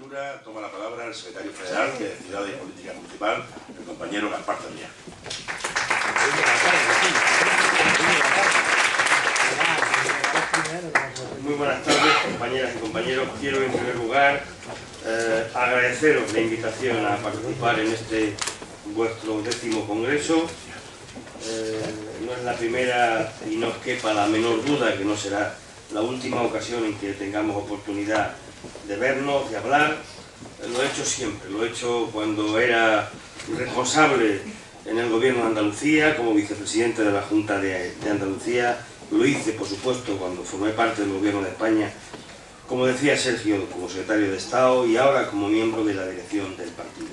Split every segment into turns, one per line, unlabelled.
investidura toma la palabra el secretario federal de Ciudad y Política Municipal, el compañero Gaspar Cebrián.
Muy buenas tardes, compañeras y compañeros. Quiero en primer lugar agradeceros la invitación a participar en este vuestro 10º congreso. No es la primera y no os quepa la menor duda que no será la última ocasión en que tengamos oportunidad de vernos, de hablar. Lo he hecho siempre, lo he hecho cuando era responsable en el gobierno de Andalucía, como vicepresidente de la Junta de Andalucía. Lo hice, por supuesto, cuando formé parte del gobierno de España, como decía Sergio, como secretario de Estado, y ahora como miembro de la dirección del partido.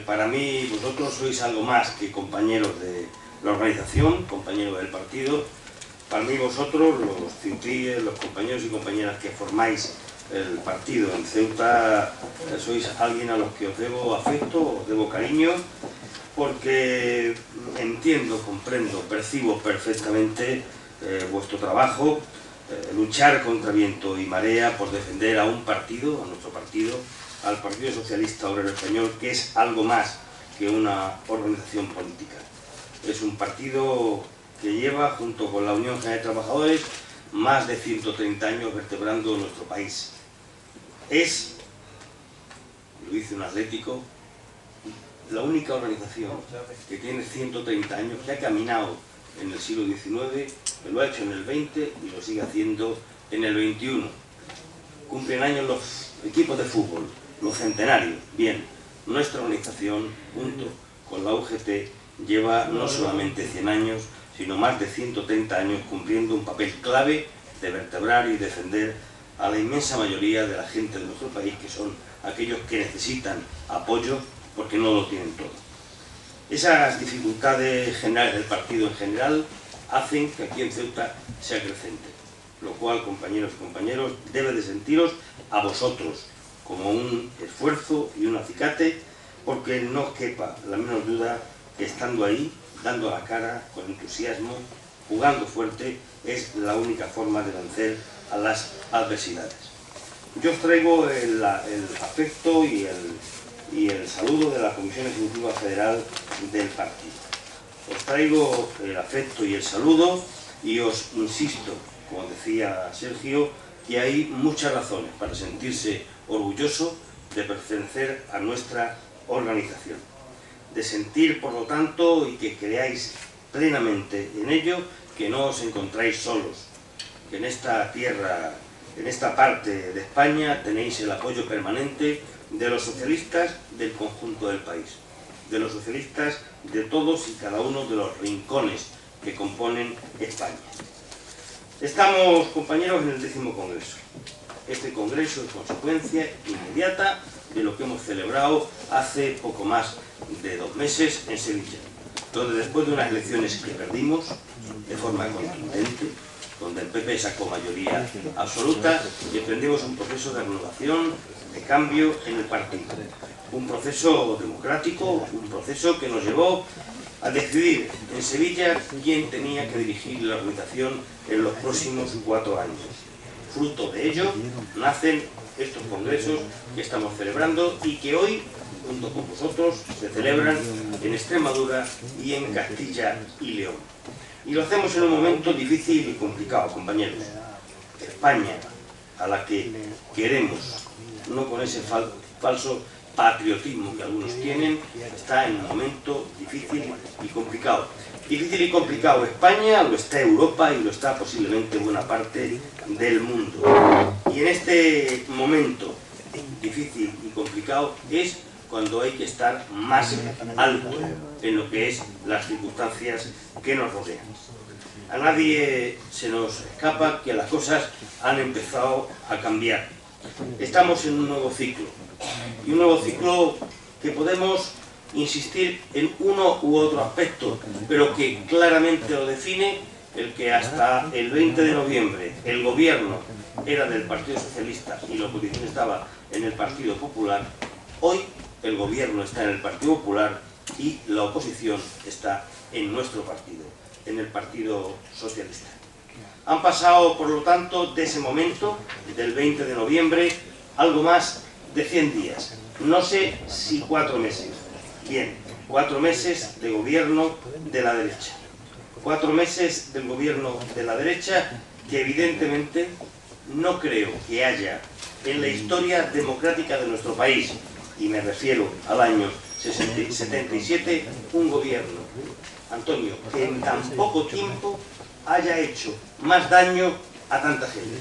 Para mí, vosotros sois algo más que compañeros de la organización, compañeros del partido. Para mí, vosotros, los ceutíes, los compañeros y compañeras que formáis el partido en Ceuta, sois alguien a los que os debo afecto, os debo cariño, porque entiendo, comprendo, percibo perfectamente vuestro trabajo, luchar contra viento y marea por defender a un partido, a nuestro partido, al Partido Socialista Obrero Español, que es algo más que una organización política. Es un partido que lleva, junto con la Unión General de Trabajadores, más de 130 años vertebrando nuestro país. Es, lo dice un atlético, la única organización que tiene 130 años, que ha caminado en el siglo XIX, que lo ha hecho en el XX y lo sigue haciendo en el XXI. Cumplen años los equipos de fútbol, los centenarios. Bien, nuestra organización, junto con la UGT, lleva no solamente 100 años, sino más de 130 años cumpliendo un papel clave de vertebrar y defender a la inmensa mayoría de la gente de nuestro país, que son aquellos que necesitan apoyo porque no lo tienen todo. Esas dificultades generales del partido en general hacen que aquí en Ceuta sea creciente, lo cual, compañeros y compañeros, debe de sentiros a vosotros como un esfuerzo y un acicate, porque no os quepa la menor duda que estando ahí, dando la cara con entusiasmo, jugando fuerte, es la única forma de vencer a las adversidades. Yo os traigo el afecto y el saludo de la Comisión Ejecutiva Federal del partido. Os traigo el afecto y el saludo y os insisto, como decía Sergio, que hay muchas razones para sentirse orgulloso de pertenecer a nuestra organización. De sentir, por lo tanto, y que creáis plenamente en ello, que no os encontráis solos, que en esta tierra, en esta parte de España, tenéis el apoyo permanente de los socialistas del conjunto del país, de los socialistas de todos y cada uno de los rincones que componen España. Estamos, compañeros, en el 10º Congreso. Este Congreso es consecuencia inmediata de lo que hemos celebrado hace poco más de 2 meses en Sevilla, donde después de unas elecciones que perdimos de forma contundente, donde el PP sacó mayoría absoluta, y emprendimos un proceso de renovación, de cambio en el partido. Un proceso democrático, un proceso que nos llevó a decidir en Sevilla quién tenía que dirigir la organización en los próximos 4 años. Fruto de ello nacen estos congresos que estamos celebrando y que hoy, junto con vosotros, se celebran en Extremadura y en Castilla y León. Y lo hacemos en un momento difícil y complicado, compañeros. España, a la que queremos, no con ese falso patriotismo que algunos tienen, está en un momento difícil y complicado. Difícil y complicado España, lo está Europa y lo está posiblemente buena parte del mundo. Y en este momento difícil y complicado es cuando hay que estar más alto en lo que es las circunstancias que nos rodean. A nadie se nos escapa que las cosas han empezado a cambiar. Estamos en un nuevo ciclo, y un nuevo ciclo que podemos insistir en uno u otro aspecto, pero que claramente lo define el que hasta el 20 de noviembre el gobierno era del Partido Socialista y la oposición estaba en el Partido Popular. Hoy el gobierno está en el Partido Popular y la oposición está en nuestro partido, en el Partido Socialista. Han pasado, por lo tanto, de ese momento, del 20 de noviembre, algo más de 100 días. No sé si 4 meses. Bien, 4 meses de gobierno de la derecha. 4 meses del gobierno de la derecha que evidentemente no creo que haya en la historia democrática de nuestro país, y me refiero al año 77, un gobierno, Antonio, que en tan poco tiempo haya hecho más daño a tanta gente.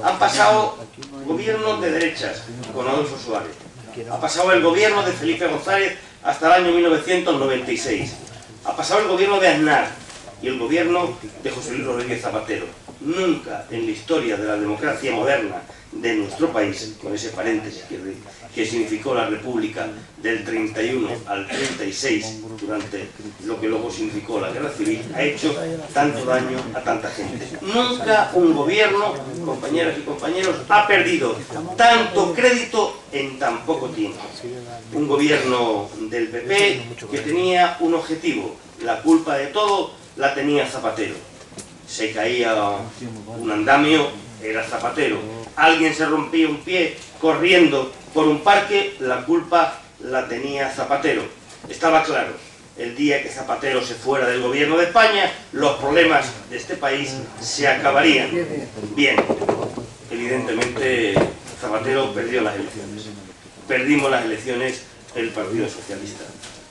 Han pasado gobiernos de derechas con Adolfo Suárez, ha pasado el gobierno de Felipe González hasta el año 1996, ha pasado el gobierno de Aznar y el gobierno de José Luis Rodríguez Zapatero. Nunca en la historia de la democracia moderna de nuestro país, con ese paréntesis que significó la República del 31 al 36, durante lo que luego significó la Guerra Civil, ha hecho tanto daño a tanta gente. Nunca un gobierno, compañeras y compañeros, ha perdido tanto crédito en tan poco tiempo. Un gobierno del PP que tenía un objetivo: la culpa de todo la tenía Zapatero. Se caía un andamio, era Zapatero. Alguien se rompía un pie corriendo por un parque, la culpa la tenía Zapatero. Estaba claro, el día que Zapatero se fuera del gobierno de España, los problemas de este país se acabarían. Bien, evidentemente Zapatero perdió las elecciones. Perdimos las elecciones el Partido Socialista.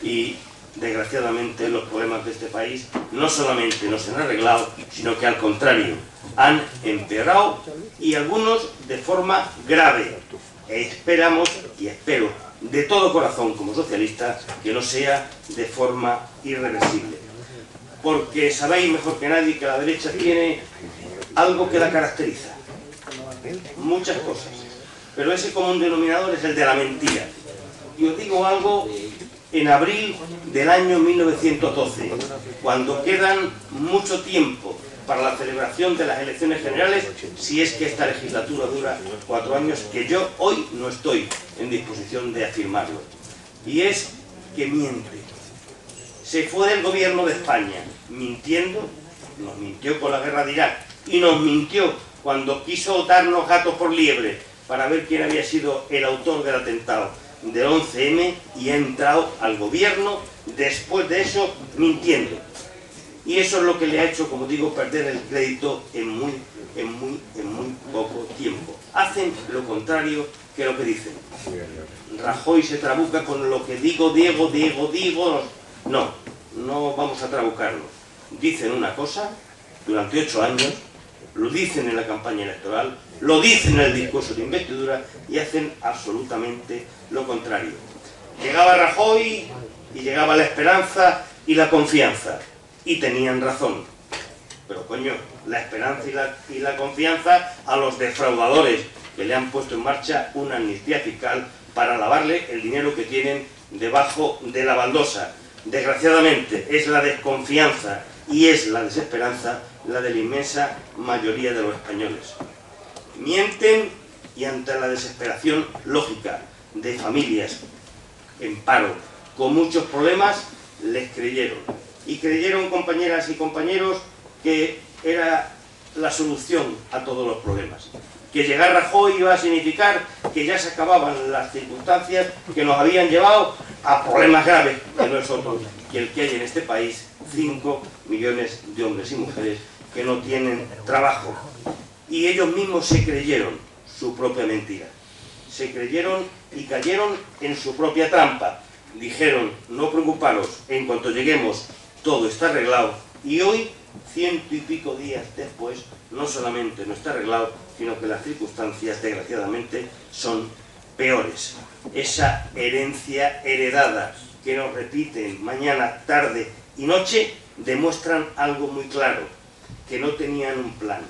Y desgraciadamente los problemas de este país no solamente no se han arreglado, sino que al contrario, han empeorado, y algunos de forma grave. Esperamos y espero de todo corazón como socialista que no sea de forma irreversible. Porque sabéis mejor que nadie que la derecha tiene algo que la caracteriza. Muchas cosas. Pero ese común denominador es el de la mentira. Y os digo algo. En abril del año 1912, cuando quedan mucho tiempo para la celebración de las elecciones generales, si es que esta legislatura dura 4 años, que yo hoy no estoy en disposición de afirmarlo, y es que miente. Se fue del gobierno de España mintiendo, nos mintió con la guerra de Irak, y nos mintió cuando quiso darnos gatos por liebre para ver quién había sido el autor del atentado del 11M, y ha entrado al gobierno después de eso mintiendo. Y eso es lo que le ha hecho, como digo, perder el crédito en muy poco tiempo. Hacen lo contrario que lo que dicen. Rajoy se trabuca con lo que digo. No vamos a trabucarlo. Dicen una cosa durante 8 años, lo dicen en la campaña electoral, lo dicen en el discurso de investidura, y hacen absolutamente lo contrario. Llegaba Rajoy y llegaba la esperanza y la confianza, y tenían razón. Pero coño, la esperanza y la confianza a los defraudadores que le han puesto en marcha una amnistía fiscal para lavarle el dinero que tienen debajo de la baldosa. Desgraciadamente es la desconfianza y es la desesperanza la de la inmensa mayoría de los españoles. Mienten, y ante la desesperación lógica de familias en paro, con muchos problemas, les creyeron. Y creyeron, compañeras y compañeros, que era la solución a todos los problemas. Que llegar Rajoy iba a significar que ya se acababan las circunstancias que nos habían llevado a problemas graves, que no es otro que el que hay en este país: 5 millones de hombres y mujeres que no tienen trabajo. Y ellos mismos se creyeron su propia mentira. Se creyeron y cayeron en su propia trampa. Dijeron: no preocuparos, en cuanto lleguemos todo está arreglado. Y hoy, 100 y pico días después, no solamente no está arreglado, sino que las circunstancias, desgraciadamente, son peores. Esa herencia heredada que nos repiten mañana, tarde y noche, demuestran algo muy claro: que no tenían un plan,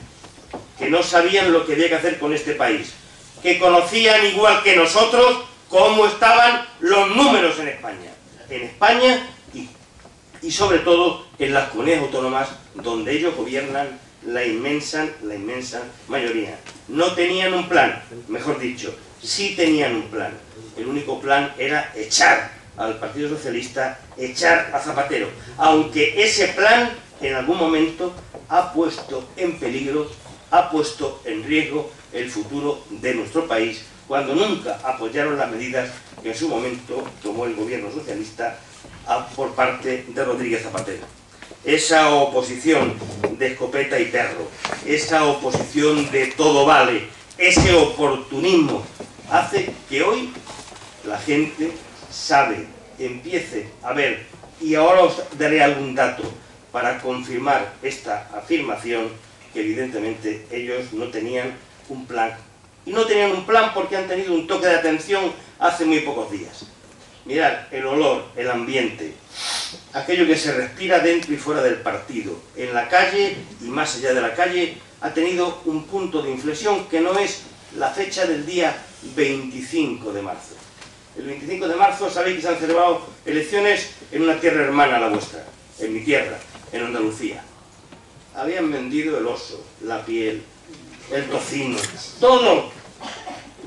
que no sabían lo que había que hacer con este país, que conocían igual que nosotros cómo estaban los números en España y sobre todo en las comunidades autónomas donde ellos gobiernan la inmensa mayoría. No tenían un plan, mejor dicho, sí tenían un plan. El único plan era echar al Partido Socialista, echar a Zapatero, aunque ese plan en algún momento ha puesto en peligro, ha puesto en riesgo el futuro de nuestro país, cuando nunca apoyaron las medidas que en su momento tomó el gobierno socialista por parte de Rodríguez Zapatero. Esa oposición de escopeta y perro, esa oposición de todo vale, ese oportunismo, hace que hoy la gente sabe, empiece a ver, y ahora os daré algún dato para confirmar esta afirmación, que evidentemente ellos no tenían un plan. Y no tenían un plan porque han tenido un toque de atención hace muy pocos días. Mirad, el olor, el ambiente, aquello que se respira dentro y fuera del partido, en la calle y más allá de la calle, ha tenido un punto de inflexión que no es la fecha del día 25 de marzo. El 25 de marzo sabéis que se han celebrado elecciones en una tierra hermana a la vuestra, en mi tierra, en Andalucía. Habían vendido el oso, la piel, el tocino, todo.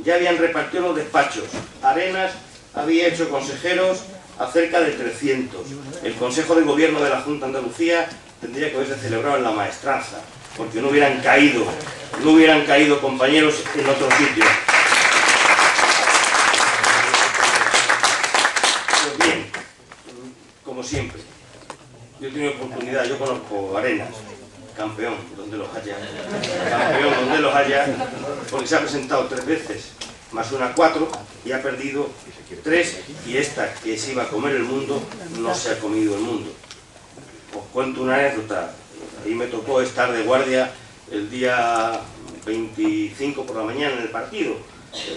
Ya habían repartido los despachos. Arenas había hecho consejeros a cerca de 300. El Consejo de Gobierno de la Junta de Andalucía tendría que haberse celebrado en la Maestranza, porque no hubieran caído compañeros en otro sitio. Pues bien, como siempre, yo he tenido oportunidad, yo conozco Arenas, campeón donde los haya, porque se ha presentado 3 veces, más una 4, y ha perdido 3, y esta que se iba a comer el mundo, no se ha comido el mundo. Os cuento una anécdota. Ahí me tocó estar de guardia el día 25 por la mañana en el partido,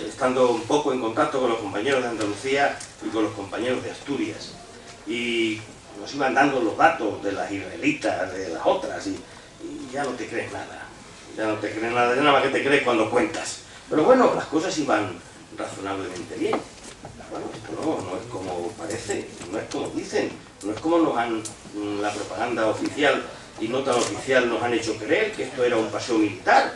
estando un poco en contacto con los compañeros de Andalucía y con los compañeros de Asturias. Y nos iban dando los datos de las israelitas, de las otras, y ya no te crees nada. Ya nada más que te crees cuando cuentas. Pero bueno, las cosas iban razonablemente bien. Bueno, esto no es como parece, no es como dicen, no es como la propaganda oficial y no tan oficial nos han hecho creer que esto era un paseo militar.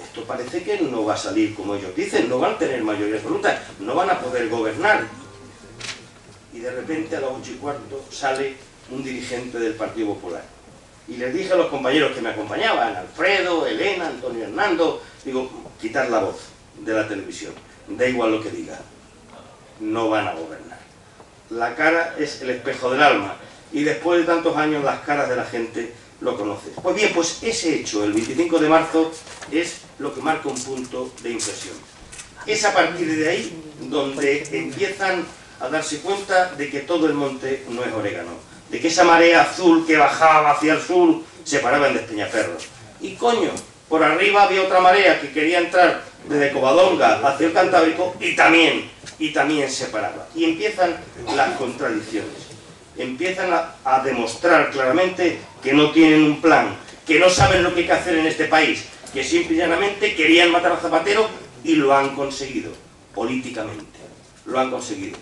Esto parece que no va a salir como ellos dicen, no van a tener mayoría absoluta, no van a poder gobernar. Y de repente a las 8:15 sale un dirigente del Partido Popular. Y les dije a los compañeros que me acompañaban, Alfredo, Elena, Antonio, Hernando, digo, quitar la voz de la televisión, da igual lo que diga, no van a gobernar. La cara es el espejo del alma, y después de tantos años las caras de la gente lo conoces. Pues bien, pues ese hecho, el 25 de marzo, es lo que marca un punto de inflexión. Es a partir de ahí donde empiezan a darse cuenta de que todo el monte no es orégano, de que esa marea azul que bajaba hacia el sur se paraba en Despeñaperros. Y coño, por arriba había otra marea que quería entrar desde Covadonga hacia el Cantábrico y también se paraba. Y empiezan las contradicciones. Empiezan a demostrar claramente que no tienen un plan, que no saben lo que hay que hacer en este país, que simple y llanamente querían matar a Zapatero y lo han conseguido, políticamente. Lo han conseguido.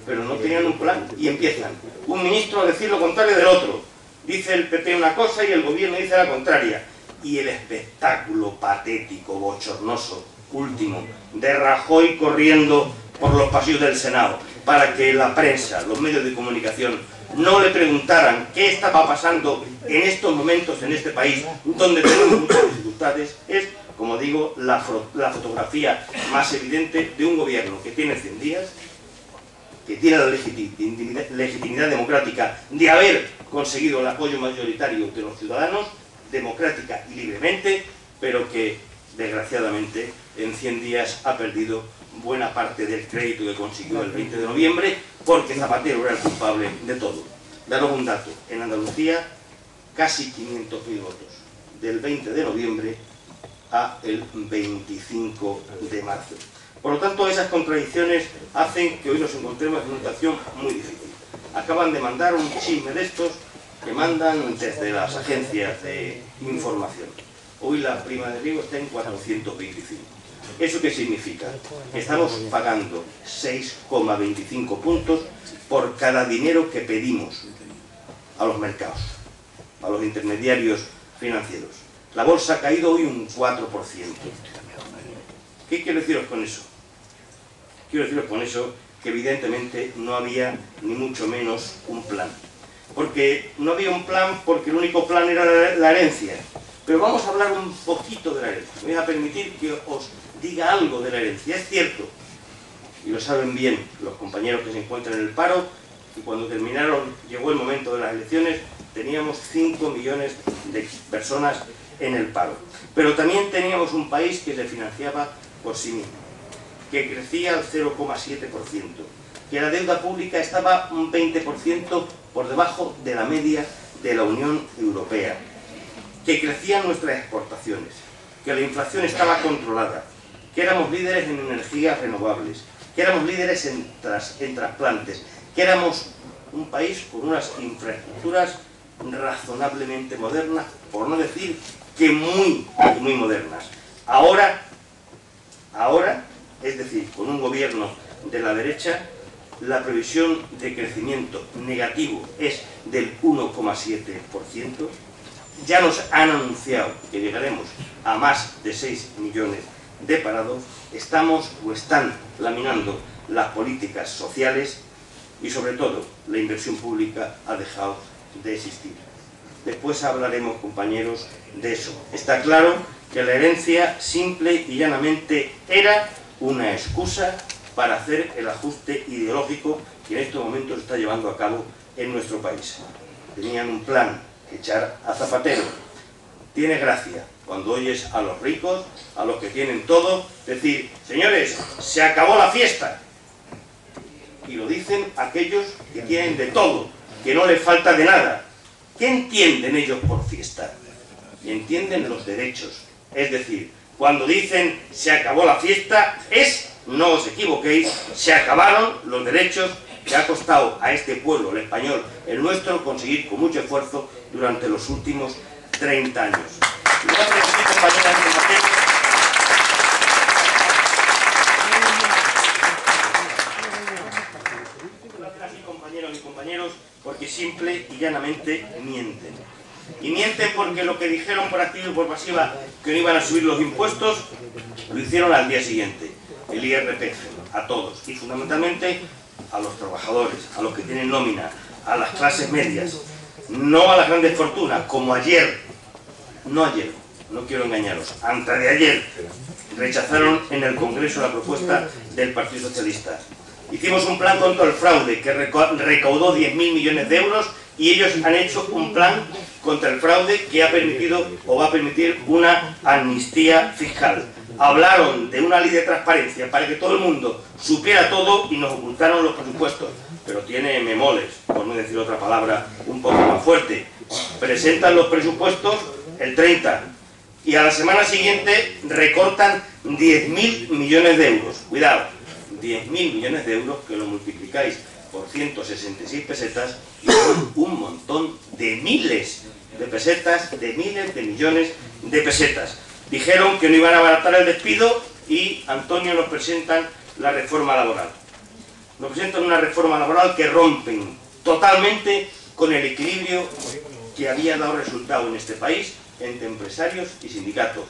Pero no tenían un plan y empiezan un ministro a decir lo contrario del otro. Dice el PP una cosa y el gobierno dice la contraria. Y el espectáculo patético, bochornoso, último, de Rajoy corriendo por los pasillos del Senado para que la prensa, los medios de comunicación, no le preguntaran qué estaba pasando en estos momentos en este país, donde tenemos muchas dificultades, es, como digo, la fotografía más evidente de un gobierno que tiene 100 días, que tiene la legitimidad democrática de haber conseguido el apoyo mayoritario de los ciudadanos, democrática y libremente, pero que, desgraciadamente, en 100 días ha perdido buena parte del crédito que consiguió el 20 de noviembre, porque Zapatero era el culpable de todo. Daros un dato, en Andalucía, casi 500.000 votos, del 20 de noviembre a el 25 de marzo. Por lo tanto, esas contradicciones hacen que hoy nos encontremos en una situación muy difícil. Acaban de mandar un chisme de estos que mandan desde las agencias de información. Hoy la prima de riego está en 425. ¿Eso qué significa? Que estamos pagando 6,25 puntos por cada dinero que pedimos a los mercados, a los intermediarios financieros. La bolsa ha caído hoy un 4%. ¿Qué quiero deciros con eso? Quiero deciros con eso que evidentemente no había ni mucho menos un plan. Porque no había un plan porque el único plan era la herencia. Pero vamos a hablar un poquito de la herencia. Me voy a permitir que os diga algo de la herencia. Es cierto, y lo saben bien los compañeros que se encuentran en el paro, y cuando llegó el momento de las elecciones, teníamos 5 millones de personas en el paro. Pero también teníamos un país que se financiaba por sí mismo, que crecía al 0,7%, que la deuda pública estaba un 20% por debajo de la media de la Unión Europea, que crecían nuestras exportaciones, que la inflación estaba controlada, que éramos líderes en energías renovables, que éramos líderes en trasplantes, que éramos un país con unas infraestructuras razonablemente modernas, por no decir que muy modernas. Ahora, es decir, con un gobierno de la derecha, la previsión de crecimiento negativo es del 1,7%. Ya nos han anunciado que llegaremos a más de 6 millones de parados. Estamos o están laminando las políticas sociales y, sobre todo, la inversión pública ha dejado de existir. Después hablaremos, compañeros, de eso. Está claro que la herencia simple y llanamente era una excusa para hacer el ajuste ideológico que en estos momentos se está llevando a cabo en nuestro país. Tenían un plan que echar a Zapatero. Tiene gracia cuando oyes a los ricos, a los que tienen todo, decir: señores, se acabó la fiesta. Y lo dicen aquellos que tienen de todo, que no les falta de nada. ¿Qué entienden ellos por fiesta? Entienden los derechos. Es decir, cuando dicen se acabó la fiesta, no os equivoquéis, se acabaron los derechos que ha costado a este pueblo, el español, el nuestro, conseguir con mucho esfuerzo durante los últimos 30 años. Compañeras y compañeros, porque simple y llanamente mienten. Y mienten porque lo que dijeron por activa y por pasiva, que no iban a subir los impuestos, lo hicieron al día siguiente. El IRPF, a todos, y fundamentalmente a los trabajadores, a los que tienen nómina, a las clases medias, no a las grandes fortunas, como ayer, no quiero engañaros, antes de ayer, rechazaron en el Congreso la propuesta del Partido Socialista. Hicimos un plan contra el fraude que recaudó 10.000 millones de euros y ellos han hecho un plan contra el fraude que ha permitido o va a permitir una amnistía fiscal. Hablaron de una ley de transparencia para que todo el mundo supiera todo y nos ocultaron los presupuestos. Pero tiene memoles, por no decir otra palabra un poco más fuerte. Presentan los presupuestos el 30 y a la semana siguiente recortan 10.000 millones de euros. Cuidado, 10.000 millones de euros que lo multiplicáis por 166 pesetas y son un montón de miles de pesetas, de miles de millones de pesetas. Dijeron que no iban a abaratar el despido y, Antonio, nos presentan la reforma laboral. Nos presentan una reforma laboral que rompen totalmente con el equilibrio que había dado resultado en este país entre empresarios y sindicatos.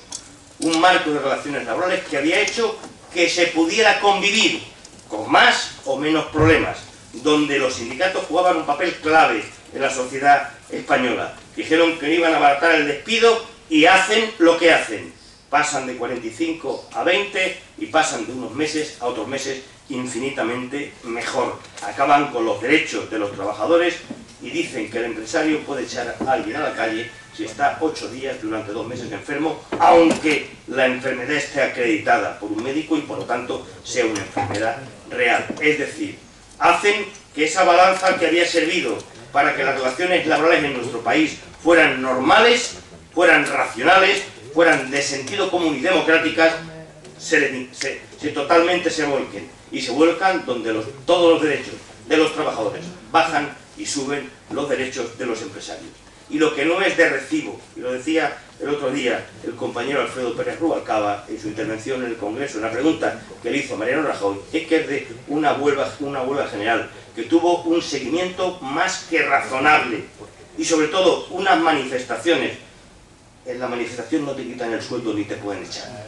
Un marco de relaciones laborales que había hecho que se pudiera convivir con más o menos problemas, donde los sindicatos jugaban un papel clave en la sociedad española. Dijeron que no iban a abaratar el despido y hacen lo que hacen. Pasan de 45 a 20 y pasan de unos meses a otros meses infinitamente mejor. Acaban con los derechos de los trabajadores y dicen que el empresario puede echar a alguien a la calle si está 8 días durante 2 meses enfermo, aunque la enfermedad esté acreditada por un médico y por lo tanto sea una enfermedad real. Es decir, hacen que esa balanza que había servido para que las relaciones laborales en nuestro país fueran normales, fueran racionales, fueran de sentido común y democráticas, totalmente se vuelquen. Y se vuelcan donde todos los derechos de los trabajadores bajan y suben los derechos de los empresarios. Y lo que no es de recibo, y lo decía el otro día el compañero Alfredo Pérez Rubalcaba en su intervención en el Congreso, en la pregunta que le hizo a Mariano Rajoy, es que es de una huelga general, que tuvo un seguimiento más que razonable, y sobre todo unas manifestaciones. En la manifestación no te quitan el sueldo ni te pueden echar.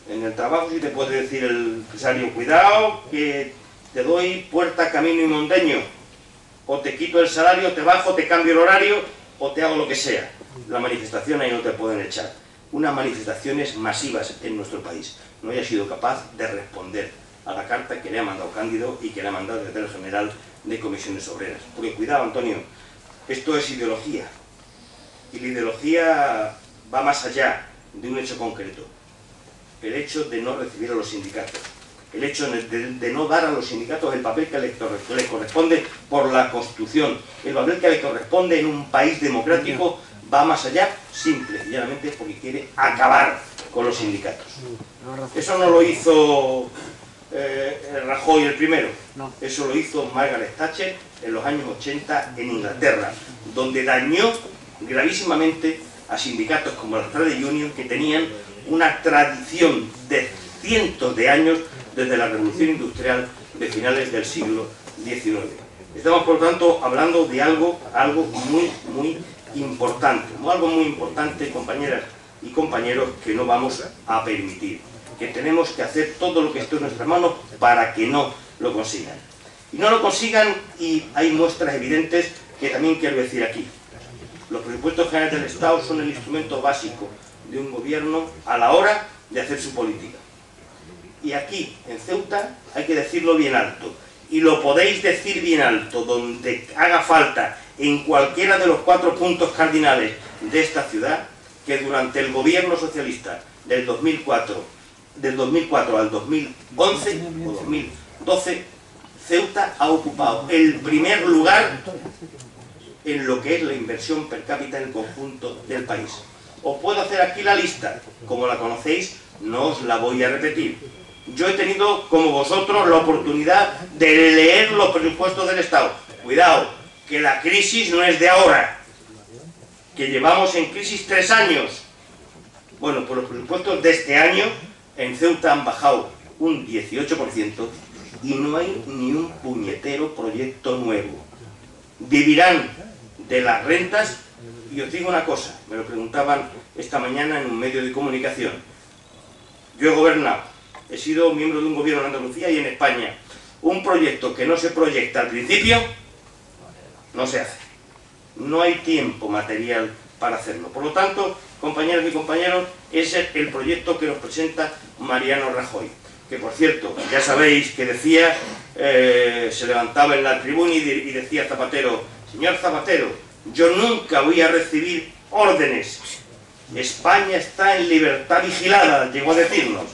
En el trabajo sí te puede decir el empresario: cuidado que te doy puerta, camino y mondeño, o te quito el salario, te bajo, te cambio el horario o te hago lo que sea. La manifestación ahí no te pueden echar.
unas manifestaciones masivas en nuestro país, no haya sido capaz de responder a la carta que le ha mandado Cándido y que le ha mandado el secretario general de Comisiones Obreras. Porque cuidado, Antonio, esto es ideología, y la ideología va más allá de un hecho concreto. El hecho de no recibir a los sindicatos, el hecho de no dar a los sindicatos el papel que les corresponde por la Constitución, el papel que les corresponde en un país democrático, va más allá, simple y llanamente porque quiere acabar con los sindicatos. Eso no lo hizo Rajoy el primero, eso lo hizo Margaret Thatcher en los años 80 en Inglaterra, donde dañó gravísimamente a sindicatos como la Trade Union, que tenían una tradición de cientos de años desde la Revolución Industrial de finales del siglo XIX. Estamos, por lo tanto, hablando de algo muy importante, algo muy importante, compañeras y compañeros, que no vamos a permitir, que tenemos que hacer todo lo que esté en nuestras manos para que no lo consigan. Y no lo consigan, y hay muestras evidentes que también quiero decir aquí. Los presupuestos generales del Estado son el instrumento básico de un gobierno a la hora de hacer su política. Y aquí, en Ceuta, hay que decirlo bien alto. Y lo podéis decir bien alto, donde haga falta, en cualquiera de los 4 puntos cardinales de esta ciudad, que durante el gobierno socialista del 2004 al 2011 o 2012, Ceuta ha ocupado el primer lugar en lo que es la inversión per cápita en el conjunto del país. Os puedo hacer aquí la lista, como la conocéis, no os la voy a repetir. Yo he tenido, como vosotros, la oportunidad de leer los presupuestos del Estado. Cuidado, que la crisis no es de ahora, que llevamos en crisis 3 años. Bueno, pues los presupuestos de este año en Ceuta han bajado un 18% y no hay ni un puñetero proyecto nuevo. Vivirán de las rentas, y os digo una cosa, me lo preguntaban esta mañana en un medio de comunicación. Yo he gobernado, he sido miembro de un gobierno en Andalucía y en España. Un proyecto que no se proyecta al principio, no se hace. No hay tiempo material para hacerlo. Por lo tanto, compañeras y compañeros, ese es el proyecto que nos presenta Mariano Rajoy. Que, por cierto, ya sabéis que decía, se levantaba en la tribuna y decía Zapatero: señor Zapatero, yo nunca voy a recibir órdenes. España está en libertad vigilada, llegó a decirnos.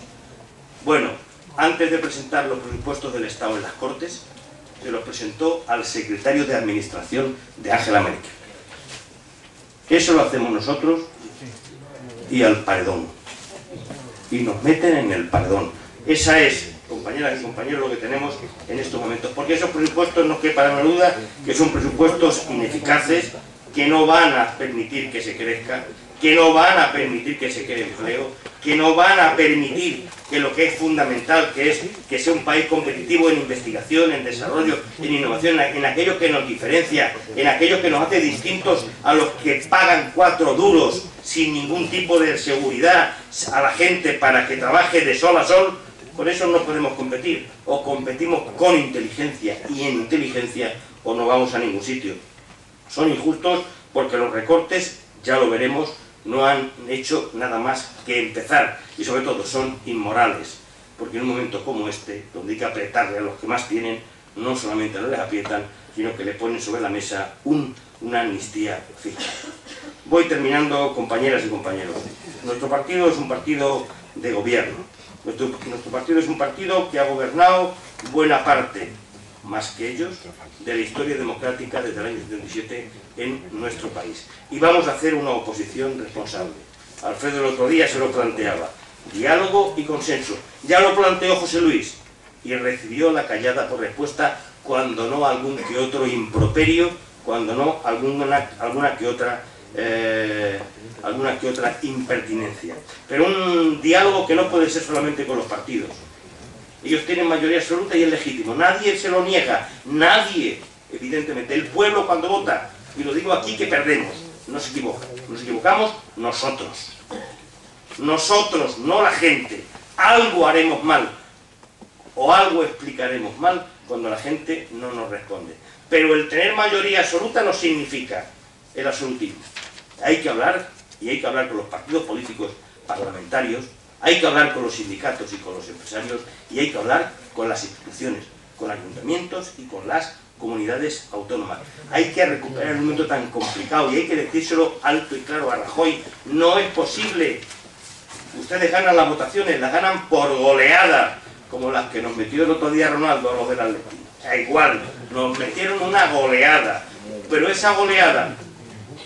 Bueno, antes de presentar los presupuestos del Estado en las Cortes, se los presentó al secretario de Administración de Angela Merkel. Eso lo hacemos nosotros, y al paredón. Y nos meten en el paredón. Esa es, compañeras y compañeros, lo que tenemos en estos momentos. Porque esos presupuestos, no quepa la menor duda, que son presupuestos ineficaces, que no van a permitir que se crezca, que no van a permitir que se cree empleo, que no van a permitir que lo que es fundamental, que es que sea un país competitivo en investigación, en desarrollo, en innovación, en aquello que nos diferencia, en aquello que nos hace distintos a los que pagan 4 duros sin ningún tipo de seguridad a la gente para que trabaje de sol a sol. Con eso no podemos competir. O competimos con inteligencia y en inteligencia, o no vamos a ningún sitio. Son injustos porque los recortes, ya lo veremos, no han hecho nada más que empezar, y sobre todo son inmorales, porque en un momento como este, donde hay que apretarle a los que más tienen, no solamente no les aprietan, sino que le ponen sobre la mesa una amnistía fija. Voy terminando, compañeras y compañeros. Nuestro partido es un partido de gobierno. Nuestro partido es un partido que ha gobernado buena parte, más que ellos, de la historia democrática desde el año 77 en nuestro país. Y vamos a hacer una oposición responsable. Alfredo el otro día se lo planteaba. Diálogo y consenso. Ya lo planteó José Luis y recibió la callada por respuesta, cuando no algún que otro improperio, cuando no alguna que otra impertinencia. Pero un diálogo que no puede ser solamente con los partidos. Ellos tienen mayoría absoluta y es legítimo. Nadie se lo niega. Nadie, evidentemente. El pueblo, cuando vota, y lo digo aquí, que perdemos, no se equivoca. Nos equivocamos nosotros. Nosotros, no la gente. Algo haremos mal o algo explicaremos mal cuando la gente no nos responde. Pero el tener mayoría absoluta no significa el absolutismo. Hay que hablar, y hay que hablar con los partidos políticos parlamentarios, hay que hablar con los sindicatos y con los empresarios, y hay que hablar con las instituciones, con ayuntamientos y con las comunidades autónomas. Hay que recuperar un momento tan complicado y hay que decírselo alto y claro a Rajoy. No es posible. Ustedes ganan las votaciones, las ganan por goleada, como las que nos metió el otro día Ronaldo a los del Atlético. O sea, igual, nos metieron una goleada. Pero esa goleada,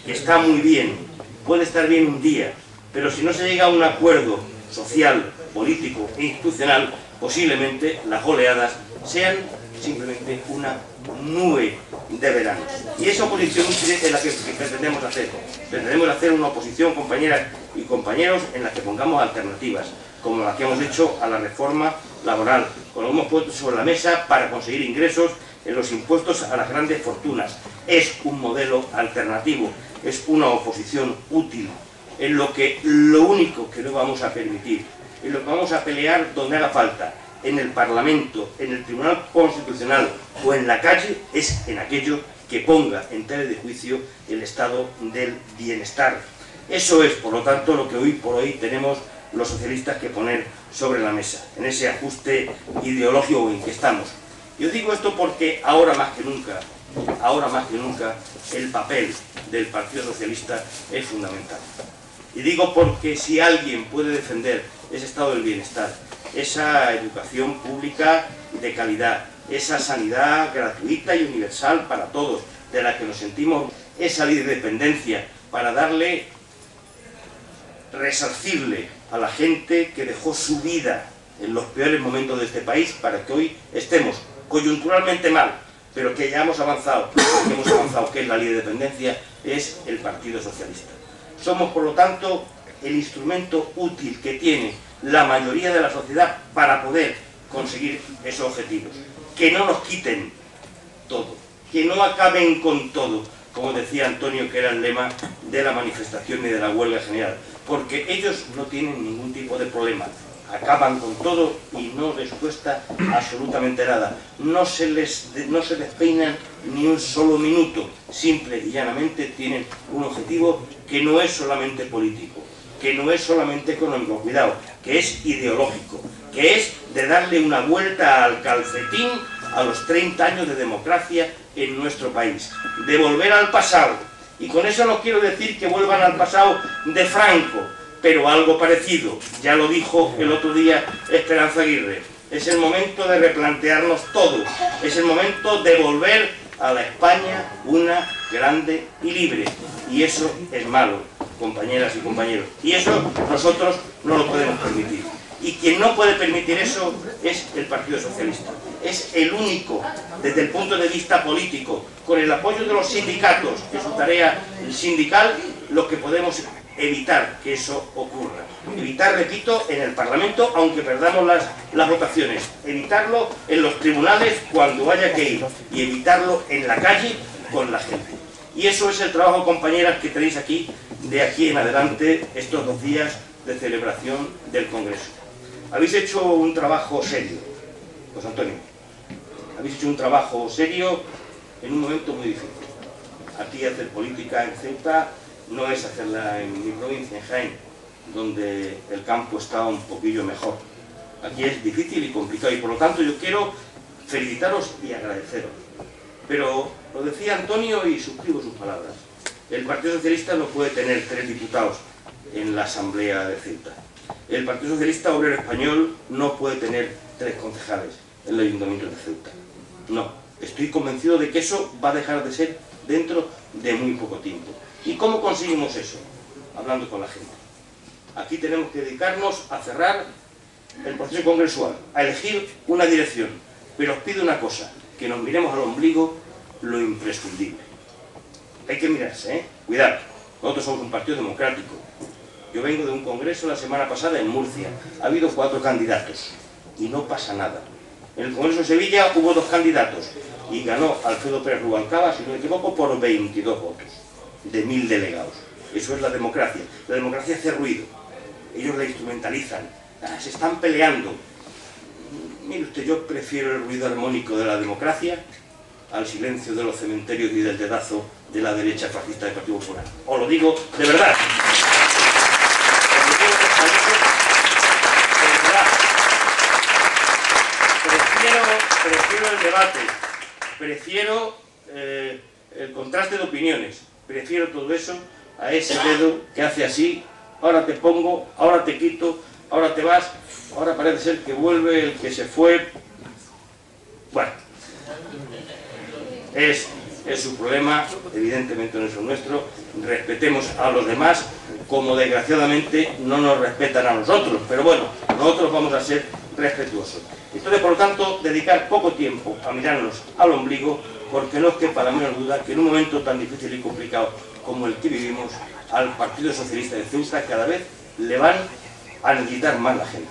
que está muy bien, puede estar bien un día, pero si no se llega a un acuerdo social, político e institucional, posiblemente las goleadas sean simplemente una nube de verano. Y esa oposición es la que pretendemos hacer. Pretendemos hacer una oposición, compañeras y compañeros, en la que pongamos alternativas, como la que hemos hecho a la reforma laboral, como lo hemos puesto sobre la mesa para conseguir ingresos en los impuestos a las grandes fortunas. Es un modelo alternativo, es una oposición útil, en lo único que no vamos a permitir, en lo que vamos a pelear donde haga falta, en el Parlamento, en el Tribunal Constitucional o en la calle, es en aquello que ponga en tela de juicio el estado del bienestar. Eso es, por lo tanto, lo que hoy por hoy tenemos los socialistas que poner sobre la mesa, en ese ajuste ideológico en que estamos. Yo digo esto porque ahora más que nunca, el papel del Partido Socialista es fundamental. Y digo porque si alguien puede defender ese estado del bienestar, esa educación pública de calidad, esa sanidad gratuita y universal para todos, de la que nos sentimos, esa ley de dependencia, para resarcirle a la gente que dejó su vida en los peores momentos de este país, para que hoy estemos coyunturalmente mal, pero que ya hemos avanzado, que es la ley de dependencia, es el Partido Socialista. Somos, por lo tanto, el instrumento útil que tiene la mayoría de la sociedad para poder conseguir esos objetivos. Que no nos quiten todo, que no acaben con todo, como decía Antonio, que era el lema de la manifestación y de la huelga general, porque ellos no tienen ningún tipo de problema. Acaban con todo y no les cuesta absolutamente nada. No se despeinan ni un solo minuto. Simple y llanamente tienen un objetivo que no es solamente político, que no es solamente económico, cuidado, que es ideológico, que es de darle una vuelta al calcetín a los 30 años de democracia en nuestro país, de volver al pasado. Y con eso no quiero decir que vuelvan al pasado de Franco, pero algo parecido. Ya lo dijo el otro día Esperanza Aguirre. Es el momento de replantearnos todo. Es el momento de volver a la España una, grande y libre. Y eso es malo, compañeras y compañeros. Y eso nosotros no lo podemos permitir. Y quien no puede permitir eso es el Partido Socialista. Es el único, desde el punto de vista político, con el apoyo de los sindicatos, que es su tarea sindical, lo que podemos evitar que eso ocurra. Evitar, repito, en el Parlamento, aunque perdamos las votaciones. Evitarlo en los tribunales cuando haya que ir. Y evitarlo en la calle con la gente. Y eso es el trabajo, compañeras, que tenéis aquí, de aquí en adelante, estos 2 días de celebración del Congreso. Habéis hecho un trabajo serio, José Antonio. Habéis hecho un trabajo serio en un momento muy difícil. Aquí hacer política en Ceuta no es hacerla en mi provincia, en Jaén, donde el campo está un poquillo mejor. Aquí es difícil y complicado y por lo tanto yo quiero felicitaros y agradeceros. Pero lo decía Antonio y suscribo sus palabras. El Partido Socialista no puede tener 3 diputados en la Asamblea de Ceuta. El Partido Socialista Obrero Español no puede tener 3 concejales en el Ayuntamiento de Ceuta. No, estoy convencido de que eso va a dejar de ser dentro de muy poco tiempo. ¿Y cómo conseguimos eso? Hablando con la gente. Aquí tenemos que dedicarnos a cerrar el proceso congresual, a elegir una dirección. Pero os pido una cosa, que nos miremos al ombligo lo imprescindible. Hay que mirarse, ¿eh? Cuidado, nosotros somos un partido democrático. Yo vengo de un congreso la semana pasada en Murcia. Ha habido 4 candidatos y no pasa nada. En el Congreso de Sevilla hubo 2 candidatos y ganó Alfredo Pérez Rubalcaba, si no me equivoco, por 22 votos de 1000 delegados. Eso es la democracia. La democracia hace ruido. Ellos la instrumentalizan. Se están peleando. Mire usted, yo prefiero el ruido armónico de la democracia al silencio de los cementerios y del dedazo de la derecha fascista del Partido Popular. Os lo digo de verdad.
prefiero el debate, prefiero el contraste de opiniones, prefiero todo eso a ese dedo que hace así, ahora te pongo, ahora te quito, ahora te vas, ahora parece ser que vuelve el que se fue. Bueno, es su problema, evidentemente no es el nuestro. Respetemos a los demás como desgraciadamente no nos respetan a nosotros, pero bueno, nosotros vamos a ser respetuosos. Entonces, por lo tanto, dedicar poco tiempo a mirarnos al ombligo, porque no es quepa la menor duda que en un momento tan difícil y complicado como el que vivimos, al Partido Socialista de Ceuta cada vez le van a necesitar más la gente.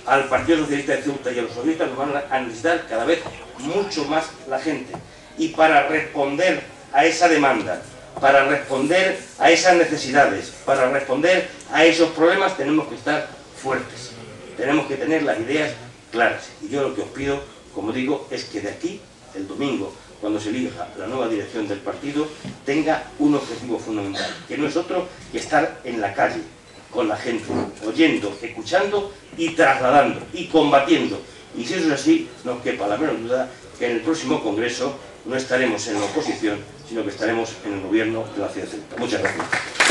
Al Partido Socialista de Ceuta y a los socialistas nos van a necesitar cada vez mucho más la gente. Y para responder a esa demanda, para responder a esas necesidades, para responder a esos problemas, tenemos que estar fuertes. Tenemos que tener las ideas claras. Y yo lo que os pido, como digo, es que de aquí, el domingo, cuando se elija la nueva dirección del partido, tenga un objetivo fundamental, que no es otro que estar en la calle, con la gente, oyendo, escuchando y trasladando y combatiendo. Y si eso es así, no quepa la menor duda que en el próximo Congreso no estaremos en la oposición, sino que estaremos en el gobierno de la ciudad de Ceuta. Muchas gracias.